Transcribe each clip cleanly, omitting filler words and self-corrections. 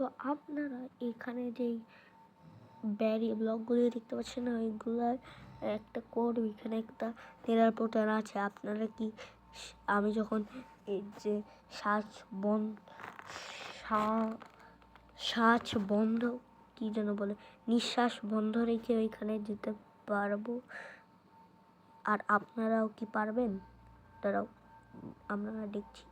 তো আপনারা এখানে যেই ব্লকগুলি দেখতে পাচ্ছেন না, ওইগুলার একটা কোড, ওইখানে একটা নেড়ার বোতাম আছে। আপনারা কি আমি যখন এই যে শ্বাস বন্ধ কি যেন বলে, নিঃশ্বাস বন্ধ রেখে ওইখানে যেতে পারবো। আর আপনারাও কি পারবেন? তারাও আমরা দেখছি।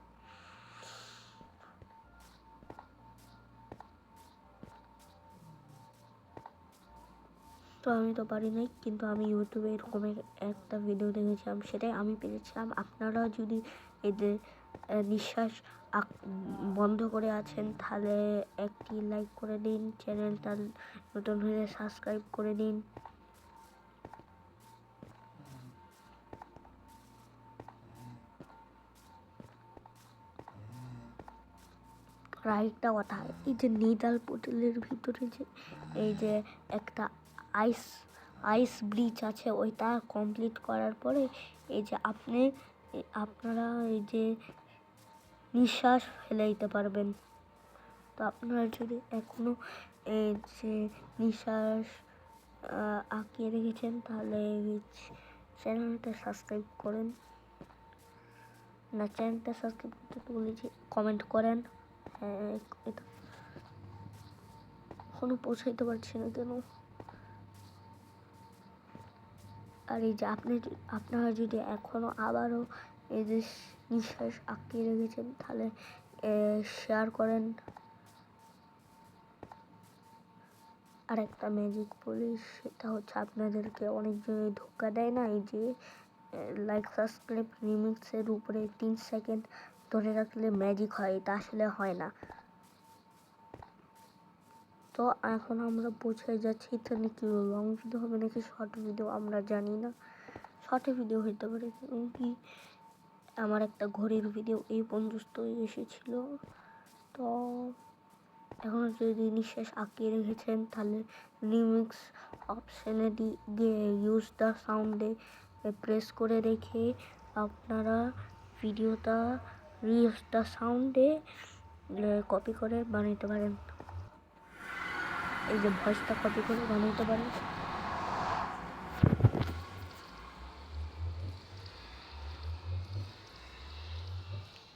তো আমি তো পারি নাই, কিন্তু আমি ইউটিউবে এরকমের একটা ভিডিও দেখেছিলাম, সেটাই আমি পেরেছিলাম। আপনারা যদি এদের নিঃশ্বাস বন্ধ করে আছেন, তাহলে একটি লাইক করে দিন, চ্যানেলটা নতুন হলে সাবস্ক্রাইব করে দিন। আরেকটা কথা, এই যে নিদাল পোর্টালের ভিতরে যে এই যে একটা আইস ব্রিজ আছে, ওইটা কমপ্লিট করার পরে এই যে আপনারা এই যে নিঃশ্বাস ফেলে দিতে পারবেন। তো আপনারা যদি এখনো এই যে নিঃশ্বাস আঁকিয়ে রেখেছেন, তাহলে চ্যানেলটা সাবস্ক্রাইব করেন। না, চ্যানেলটা সাবস্ক্রাইব করতে বলেছি, কমেন্ট করেন। হ্যাঁ, এটা এখনো পৌঁছাইতে পারছি না কেন? আর এই যে আপনারা যদি এখনো আবারও এই যে নিঃশ্বাস আঁকিয়ে রেখেছেন, তাহলে শেয়ার করেন। আর একটা ম্যাজিক বলি, সেটা হচ্ছে আপনাদেরকে অনেক জায়গায় ধোকা দেয় না, এই যে লাইক সাবস্ক্রাইব রিমিক্সের উপরে 3 সেকেন্ড ধরে রাখলে ম্যাজিক হয়, এটা আসলে হয় না। তো এখন আমরা পৌঁছে যাচ্ছি, তো নাকি লং ভিডিও হবে নাকি শর্ট ভিডিও আমরা জানি না। শর্ট ভিডিও হইতে পারে, কি আমার একটা ঘড়ির ভিডিও এই পর্যন্ত এসেছিল। তো এখন যদি নিঃশ্বাস আঁকিয়ে রেখেছেন, তাহলে রিমিক্স অপশানে গিয়ে ইউজ দ্য সাউন্ডে প্রেস করে রেখে আপনারা ভিডিওটা ইউজ দ্য সাউন্ডে কপি করে বানাইতে পারেন। এই যে ভয়েসটা কপি করে বানাইতে পারেন।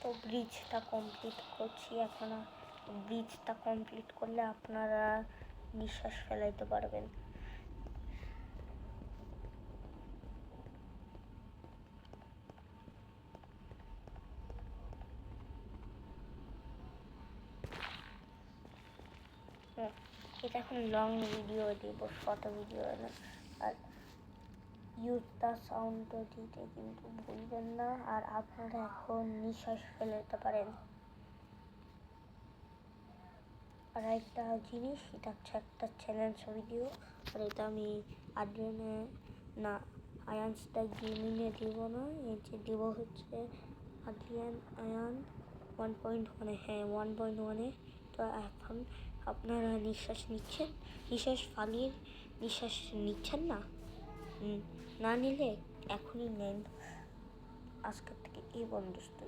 তো ব্রিজটা কমপ্লিট করছি এখন। ব্রিজটা কমপ্লিট করলে আপনারা নিঃশ্বাস ফেলাইতে পারবেন। এটা এখন লং ভিডিও দিব, শর্ট ভিডিও না। আর ইউজ দ্য সাউন্ড দিতে কিন্তু ভুলবেন না। আর আপনারা এখন নিঃশ্বাস ফেলাতে পারেন। আর একটা জিনিস, এটা হচ্ছে একটা চ্যালেঞ্জ ভিডিও। আর এটা আমি আদ্রিয়ানে না আয়ানসটা গেমিংয়ে দিব না, এই যে দিব হচ্ছে আয়ান 1.1-এ। হ্যাঁ, 1.1-এ। তো এখন আপনারা নিঃশ্বাস নিচ্ছেন না, না নিলে এখনই নেন। আজকের থেকে এই বন্ধুস্থ।